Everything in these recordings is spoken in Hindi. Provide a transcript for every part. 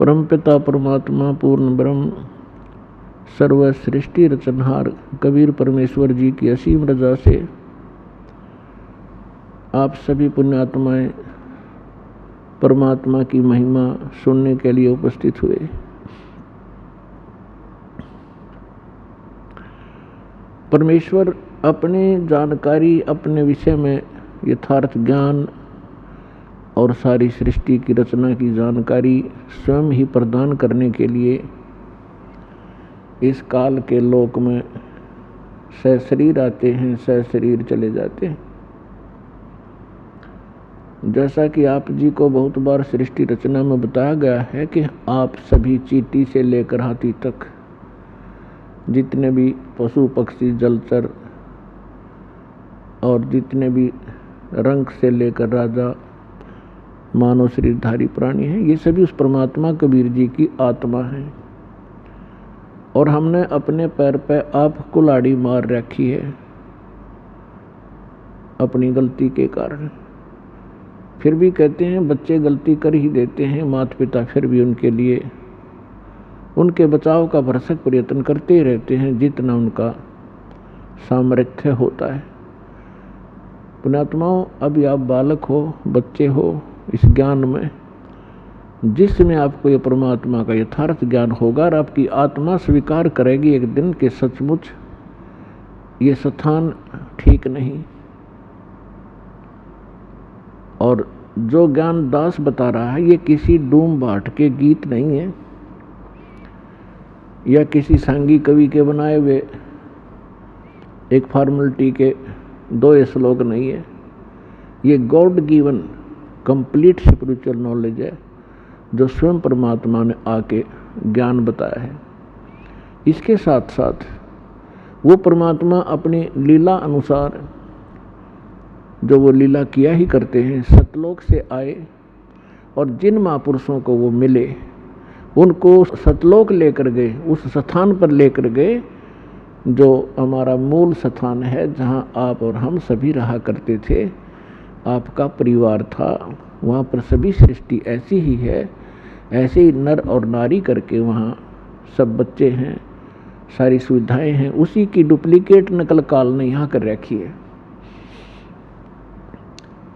परमपिता परमात्मा पूर्ण ब्रह्म सर्व सृष्टि रचनहार कबीर परमेश्वर जी की असीम रजा से आप सभी पुण्यात्माएं परमात्मा की महिमा सुनने के लिए उपस्थित हुए। परमेश्वर अपनी जानकारी, अपने विषय में यथार्थ ज्ञान और सारी सृष्टि की रचना की जानकारी स्वयं ही प्रदान करने के लिए इस काल के लोक में सशरीर आते हैं, सशरीर चले जाते हैं। जैसा कि आप जी को बहुत बार सृष्टि रचना में बताया गया है कि आप सभी चींटी से लेकर हाथी तक जितने भी पशु पक्षी जलचर और जितने भी रंग से लेकर राजा मानव शरीरधारी प्राणी हैं, ये सभी उस परमात्मा कबीर जी की आत्मा हैं। और हमने अपने पैर पे आप कुल्हाड़ी मार रखी है अपनी गलती के कारण। फिर भी कहते हैं बच्चे गलती कर ही देते हैं, माता पिता फिर भी उनके लिए उनके बचाव का भरसक प्रयत्न करते ही रहते हैं जितना उनका सामर्थ्य होता है। पुण्यात्माओं, अभी आप बालक हो, बच्चे हो, इस ज्ञान में जिसमें आपको ये परमात्मा का यथार्थ ज्ञान होगा और आपकी आत्मा स्वीकार करेगी एक दिन के सचमुच ये स्थान ठीक नहीं। और जो ज्ञान दास बता रहा है ये किसी डूम भाट के गीत नहीं है या किसी सांगी कवि के बनाए हुए एक फॉर्मेलिटी के 2 श्लोक नहीं है। ये God given complete spiritual knowledge है जो स्वयं परमात्मा ने आके ज्ञान बताया है। इसके साथ साथ वो परमात्मा अपनी लीला अनुसार जो वो लीला किया ही करते हैं, सतलोक से आए और जिन महापुरुषों को वो मिले उनको सतलोक लेकर गए, उस स्थान पर लेकर गए जो हमारा मूल स्थान है, जहाँ आप और हम सभी रहा करते थे, आपका परिवार था। वहाँ पर सभी सृष्टि ऐसी ही है, ऐसे ही नर और नारी करके वहाँ सब बच्चे हैं, सारी सुविधाएं हैं। उसी की डुप्लीकेट नकल काल ने यहाँ कर रखी है।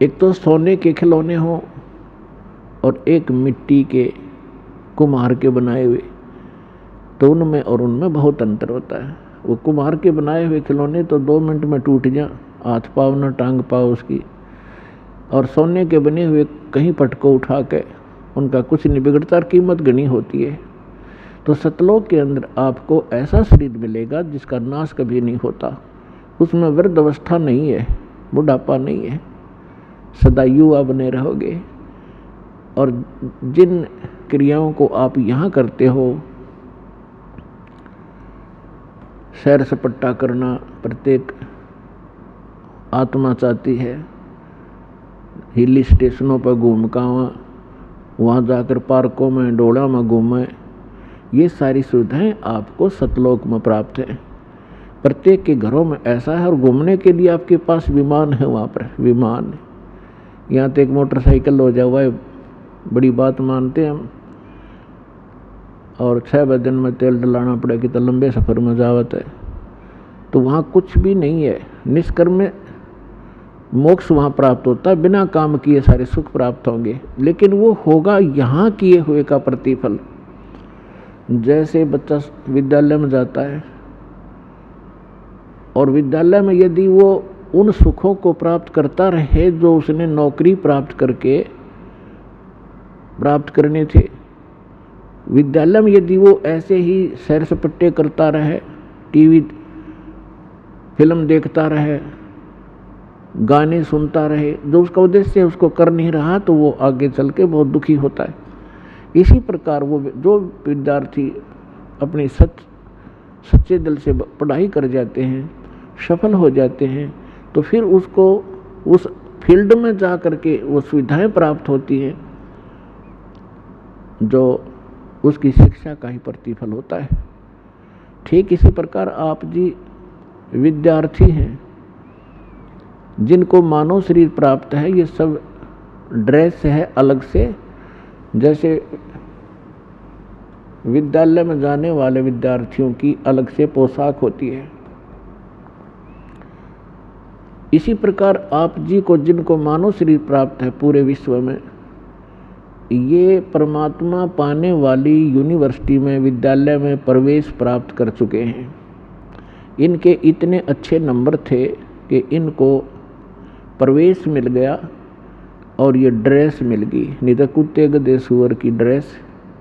एक तो सोने के खिलौने हों और एक मिट्टी के कुम्हार के बनाए हुए, तो उनमें और उनमें बहुत अंतर होता है। वो कुम्हार के बनाए हुए खिलौने तो 2 मिनट में टूट जाए, हाथ पाव न टांग पाओ उसकी, और सोने के बने हुए कहीं पटको उठा के उनका कुछ नहीं बिगड़ता, कीमत गनी होती है। तो सतलोक के अंदर आपको ऐसा शरीर मिलेगा जिसका नाश कभी नहीं होता, उसमें वृद्ध अवस्था नहीं है, बुढ़ापा नहीं है, सदा युवा बने रहोगे। और जिन क्रियाओं को आप यहाँ करते हो, सैर सपट्टा करना प्रत्येक आत्मा चाहती है, हिल स्टेशनों पर घूम का वहाँ जाकर पार्कों में डोड़ा में घूमें, ये सारी सुविधाएं आपको सतलोक में प्राप्त है। प्रत्येक के घरों में ऐसा है। और घूमने के लिए आपके पास विमान है, वहाँ पर विमान है। यहाँ तो एक मोटरसाइकिल हो जाए हुआ बड़ी बात मानते हैं हम, और 6 दिन में तेल डलाना पड़ेगा तो लंबे सफ़र में जावत है। तो वहाँ कुछ भी नहीं है, निष्कर्म में मोक्ष वहाँ प्राप्त होता है, बिना काम किए सारे सुख प्राप्त होंगे, लेकिन वो होगा यहाँ किए हुए का प्रतिफल। जैसे बच्चा विद्यालय में जाता है और विद्यालय में यदि वो उन सुखों को प्राप्त करता रहे जो उसने नौकरी प्राप्त करके प्राप्त करने थे, विद्यालय में यदि वो ऐसे ही सैर सपट्टे करता रहे, टीवी फिल्म देखता रहे, गाने सुनता रहे, जो उसका उद्देश्य उसको कर नहीं रहा, तो वो आगे चल के बहुत दुखी होता है। इसी प्रकार वो जो विद्यार्थी अपनी सच्चे दिल से पढ़ाई कर जाते हैं, सफल हो जाते हैं, तो फिर उसको उस फील्ड में जा कर के वो सुविधाएं प्राप्त होती हैं जो उसकी शिक्षा का ही प्रतिफल होता है। ठीक इसी प्रकार आप जी विद्यार्थी हैं, जिनको मानव शरीर प्राप्त है, ये सब ड्रेस है अलग से। जैसे विद्यालय में जाने वाले विद्यार्थियों की अलग से पोशाक होती है। इसी प्रकार आप जी को जिनको मानव शरीर प्राप्त है पूरे विश्व में, ये परमात्मा पाने वाली यूनिवर्सिटी में, विद्यालय में प्रवेश प्राप्त कर चुके हैं। इनके इतने अच्छे नंबर थे कि इनको प्रवेश मिल गया और ये ड्रेस मिल गई। नहीं तो कुत्ते गधे सूअर की ड्रेस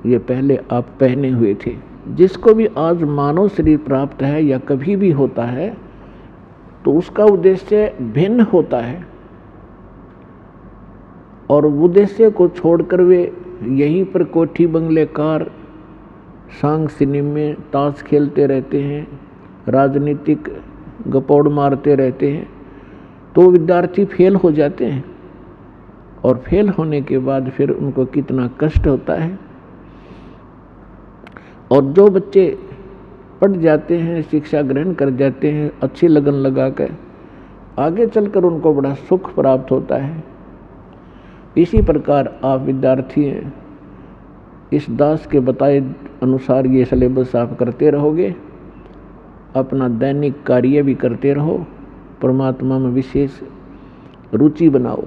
ये पहले आप पहने हुए थे। जिसको भी आज मानव शरीर प्राप्त है या कभी भी होता है तो उसका उद्देश्य भिन्न होता है, और उद्देश्य को छोड़कर वे यहीं पर कोठी बंगले कार, सांग सिनेमे, ताश खेलते रहते हैं, राजनीतिक गपौड़ मारते रहते हैं, तो विद्यार्थी फेल हो जाते हैं। और फेल होने के बाद फिर उनको कितना कष्ट होता है। और जो बच्चे पढ़ जाते हैं, शिक्षा ग्रहण कर जाते हैं अच्छी लगन लगा कर, आगे चलकर उनको बड़ा सुख प्राप्त होता है। इसी प्रकार आप विद्यार्थी हैं, इस दास के बताए अनुसार ये सिलेबस आप करते रहोगे, अपना दैनिक कार्य भी करते रहो, परमात्मा में विशेष रुचि बनाओ।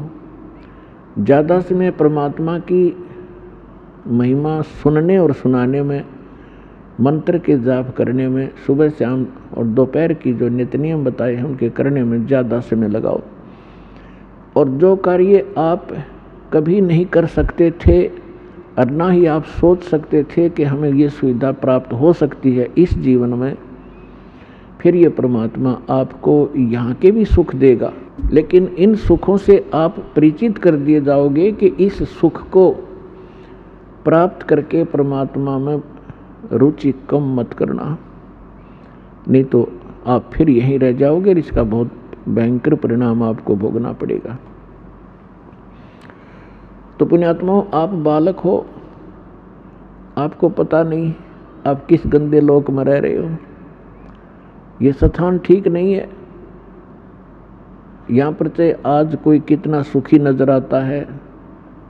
ज़्यादा समय परमात्मा की महिमा सुनने और सुनाने में, मंत्र के जाप करने में, सुबह शाम और दोपहर की जो नित्य नियम बताए हैं उनके करने में ज़्यादा समय लगाओ। और जो कार्य आप कभी नहीं कर सकते थे और ना ही आप सोच सकते थे कि हमें ये सुविधा प्राप्त हो सकती है इस जीवन में, फिर ये परमात्मा आपको यहाँ के भी सुख देगा। लेकिन इन सुखों से आप परिचित कर दिए जाओगे कि इस सुख को प्राप्त करके परमात्मा में रुचि कम मत करना, नहीं तो आप फिर यहीं रह जाओगे। इसका बहुत भयंकर परिणाम आपको भोगना पड़ेगा। तो पुण्यात्माओं, आप बालक हो, आपको पता नहीं आप किस गंदे लोक में रह रहे हो। ये स्थान ठीक नहीं है। यहाँ पर चाहे आज कोई कितना सुखी नजर आता है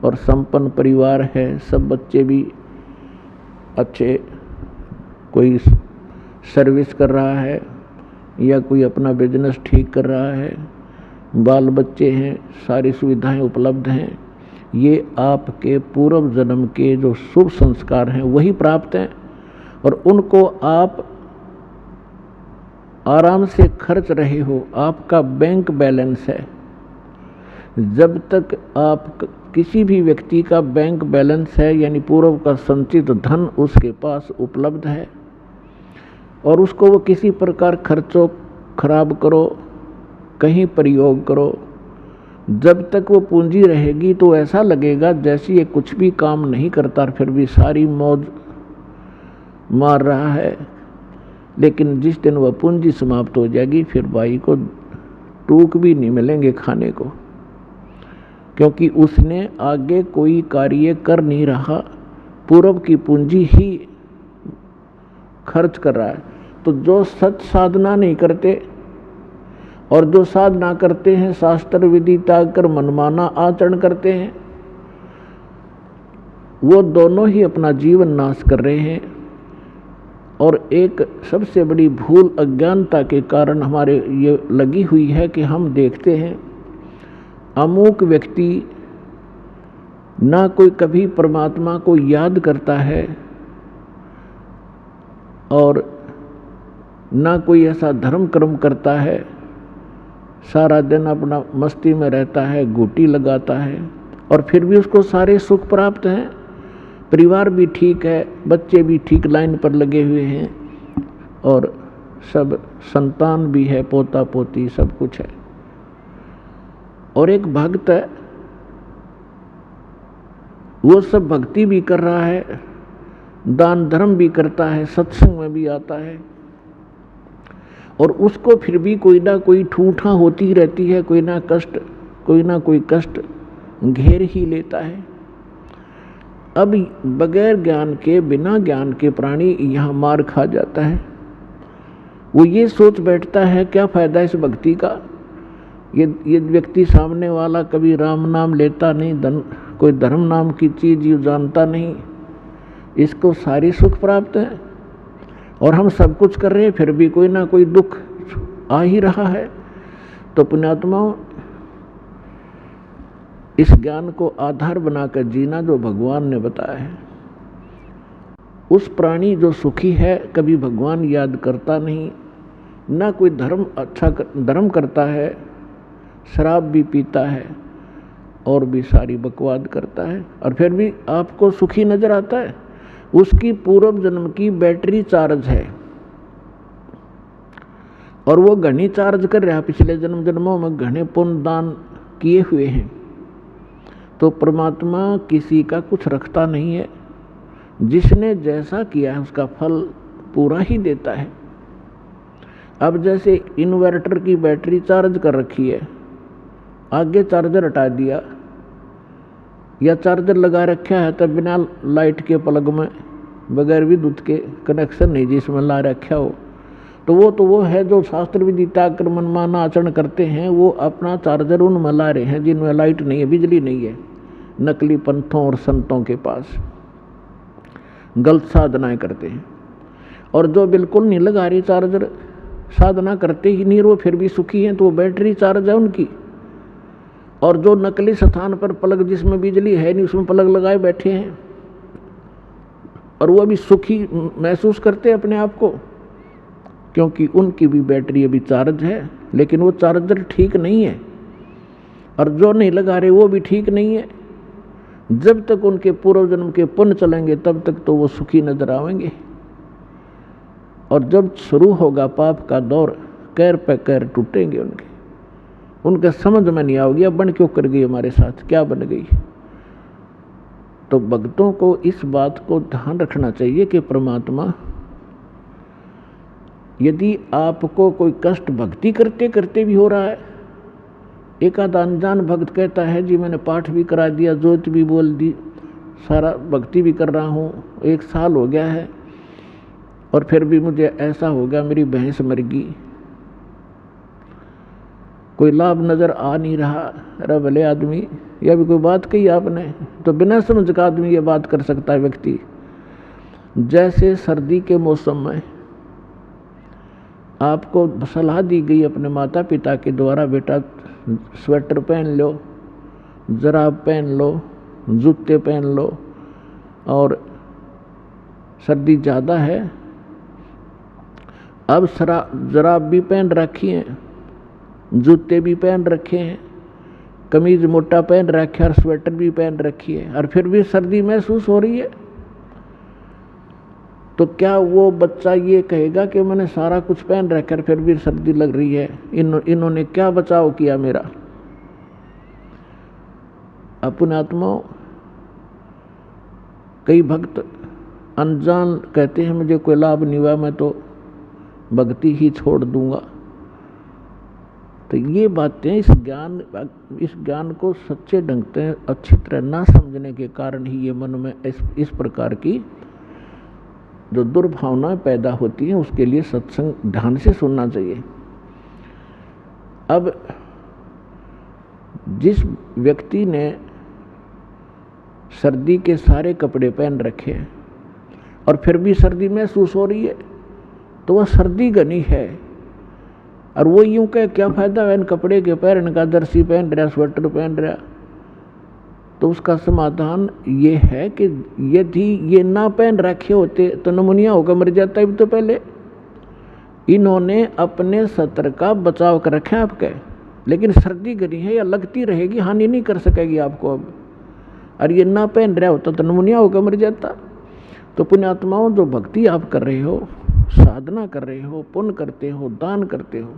और संपन्न परिवार है, सब बच्चे भी अच्छे, कोई सर्विस कर रहा है या कोई अपना बिजनेस ठीक कर रहा है, बाल बच्चे हैं, सारी सुविधाएं उपलब्ध हैं, ये आपके पूर्व जन्म के जो शुभ संस्कार हैं वही प्राप्त हैं, और उनको आप आराम से खर्च रहे हो। आपका बैंक बैलेंस है। जब तक आप किसी भी व्यक्ति का बैंक बैलेंस है, यानी पूर्व का संचित धन उसके पास उपलब्ध है, और उसको वो किसी प्रकार खर्चो खराब करो, कहीं प्रयोग करो, जब तक वो पूंजी रहेगी तो ऐसा लगेगा जैसे ये कुछ भी काम नहीं करता, फिर भी सारी मौज मार रहा है। लेकिन जिस दिन वह पूंजी समाप्त हो जाएगी, फिर भाई को टूक भी नहीं मिलेंगे खाने को, क्योंकि उसने आगे कोई कार्य कर नहीं रहा, पूर्व की पूंजी ही खर्च कर रहा है। तो जो सच साधना नहीं करते और जो साधना करते हैं, शास्त्र विधि त्याग कर मनमाना आचरण करते हैं, वो दोनों ही अपना जीवन नाश कर रहे हैं। और एक सबसे बड़ी भूल अज्ञानता के कारण हमारे ये लगी हुई है कि हम देखते हैं अमुक व्यक्ति ना कोई कभी परमात्मा को याद करता है और ना कोई ऐसा धर्म कर्म करता है, सारा दिन अपना मस्ती में रहता है, घूटी लगाता है, और फिर भी उसको सारे सुख प्राप्त हैं। परिवार भी ठीक है, बच्चे भी ठीक लाइन पर लगे हुए हैं, और सब संतान भी है, पोता पोती सब कुछ है। और एक भक्त है, वो सब भक्ति भी कर रहा है, दान धर्म भी करता है, सत्संग में भी आता है, और उसको फिर भी कोई ना कोई ठूठा होती रहती है, कोई ना कोई कष्ट घेर ही लेता है। अब बगैर ज्ञान के, बिना ज्ञान के प्राणी यहाँ मार खा जाता है। वो ये सोच बैठता है क्या फायदा इस भक्ति का, ये व्यक्ति सामने वाला कभी राम नाम लेता नहीं, कोई धर्म नाम की चीज ये जानता नहीं, इसको सारी सुख प्राप्त है और हम सब कुछ कर रहे हैं, फिर भी कोई ना कोई दुख आ ही रहा है। तो पुण्यात्माओं, इस ज्ञान को आधार बनाकर जीना जो भगवान ने बताया है। उस प्राणी जो सुखी है कभी भगवान याद करता नहीं, ना कोई धर्म करता है, शराब भी पीता है और भी सारी बकवाद करता है, और फिर भी आपको सुखी नजर आता है। उसकी पूर्व जन्म की बैटरी चार्ज है और वो घनी चार्ज कर रहा, पिछले जन्मों में घने पुण्य दान किए हुए हैं। तो परमात्मा किसी का कुछ रखता नहीं है, जिसने जैसा किया है उसका फल पूरा ही देता है। अब जैसे इन्वर्टर की बैटरी चार्ज कर रखी है, आगे चार्जर हटा दिया या चार्जर लगा रखा है तब बिना लाइट के प्लग में बगैर विद्युत के कनेक्शन नहीं जिसमें ला रखा हो, तो वो है जो शास्त्र विधि त्याग कर मनमाना आचरण करते हैं, वो अपना चार्जर उनमें ला रहे हैं जिनमें लाइट नहीं है, बिजली नहीं है। नकली पंथों और संतों के पास गलत साधनाएं करते हैं। और जो बिल्कुल नहीं लगा रही चार्जर, साधना करते ही नहीं, वो फिर भी सुखी हैं, तो वो बैटरी चार्ज है उनकी। और जो नकली स्थान पर प्लग जिसमें बिजली है नहीं उसमें प्लग लगाए बैठे हैं और वो भी सुखी महसूस करते हैं अपने आप को, क्योंकि उनकी भी बैटरी अभी चार्ज है, लेकिन वो चार्जर ठीक नहीं है। और जो नहीं लगा रहे वो भी ठीक नहीं है। जब तक उनके पूर्व जन्म के पुण्य चलेंगे तब तक तो वो सुखी नजर आएंगे, और जब शुरू होगा पाप का दौर, कैर पे कैर टूटेंगे उनके समझ में नहीं आओगी अब बन क्यों कर गई, हमारे साथ क्या बन गई। तो भक्तों को इस बात को ध्यान रखना चाहिए कि परमात्मा, यदि आपको कोई कष्ट भक्ति करते करते भी हो रहा है, एक आध अनजान भक्त कहता है जी मैंने पाठ भी करा दिया, ज्योत भी बोल दी, सारा भक्ति भी कर रहा हूँ, 1 साल हो गया है और फिर भी मुझे ऐसा हो गया, मेरी भैंस मर गई, कोई लाभ नजर आ नहीं रहा। अरे भले आदमी, यह भी कोई बात कही आपने, तो बिना समझ का आदमी ये बात कर सकता है व्यक्ति। जैसे सर्दी के मौसम में आपको सलाह दी गई अपने माता पिता के द्वारा, बेटा स्वेटर पहन लो, जराब पहन लो, जूते पहन लो, और सर्दी ज़्यादा है। अब जराब भी पहन रखी हैं, जूते भी पहन रखे हैं, कमीज मोटा पहन रखा है और स्वेटर भी पहन रखी है, और फिर भी सर्दी महसूस हो रही है। तो क्या वो बच्चा ये कहेगा कि मैंने सारा कुछ पहन रखा फिर भी सर्दी लग रही है, इन्होंने क्या बचाव किया मेरा। अपने आत्माओं, कई भक्त अनजान कहते हैं मुझे कोई लाभ नहीं हुआ, मैं तो भक्ति ही छोड़ दूंगा। तो ये बातें इस ज्ञान को सच्चे ढंग से अच्छी तरह ना समझने के कारण ही ये मन में इस प्रकार की जो दुर्भावनाएं पैदा होती हैं। उसके लिए सत्संग ध्यान से सुनना चाहिए। अब जिस व्यक्ति ने सर्दी के सारे कपड़े पहन रखे हैं और फिर भी सर्दी महसूस हो रही है, तो वह सर्दी घनी है। और वो यूं कहे क्या फायदा है इन कपड़े के पहनने का, जर्सी पहन रहा, स्वेटर पहन रहा। तो उसका समाधान ये है कि यदि ये ना पहन रखे होते तो नमूनिया होकर मर जाता है। तो पहले इन्होंने अपने सत्र का बचाव कर रखे आपके, लेकिन सर्दी घनी है या लगती रहेगी, हानि नहीं कर सकेगी आपको अब। और ये ना पहन रहा होता तो नमूनिया होकर मर जाता। तो पुण्यात्माओं, जो भक्ति आप कर रहे हो, साधना कर रहे हो, पुण्य करते हो, दान करते हो,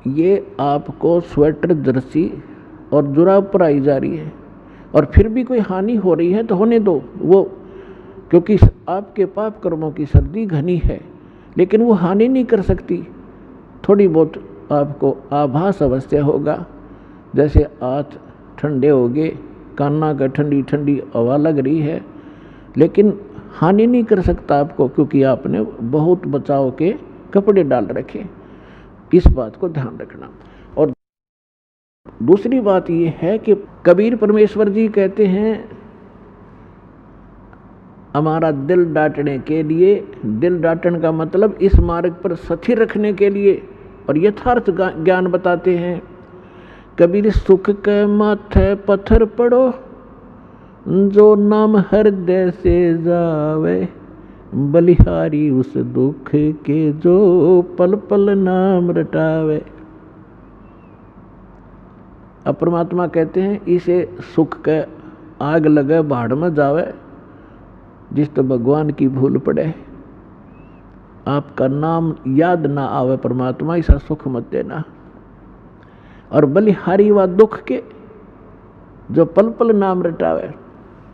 ये आपको स्वेटर, जर्सी और जुराब पर आई जा रही है, और फिर भी कोई हानि हो रही है तो होने दो वो, क्योंकि आपके पाप कर्मों की सर्दी घनी है, लेकिन वो हानि नहीं कर सकती। थोड़ी बहुत आपको आभास अवश्य होगा, जैसे हाथ ठंडे हो गए, कान्ना का ठंडी ठंडी हवा लग रही है, लेकिन हानि नहीं कर सकता आपको, क्योंकि आपने बहुत बचाव के कपड़े डाल रखे। इस बात को ध्यान रखना। और दूसरी बात ये है कि कबीर परमेश्वर जी कहते हैं हमारा दिल डांटने के लिए, दिल डांटने का मतलब इस मार्ग पर स्थिर रखने के लिए और यथार्थ ज्ञान बताते हैं। कबीर सुख के माथे पत्थर पड़ो, जो नाम हृदय से जावे, बलिहारी उस दुख के जो पल पल नाम रटावे। अब परमात्मा कहते हैं इसे सुख के आग लगे भाड़ में जावे, जिस तो भगवान की भूल पड़े, आपका नाम याद ना आवे परमात्मा, ऐसा सुख मत देना। और बलिहारी व दुख के जो पल पल नाम रटावे,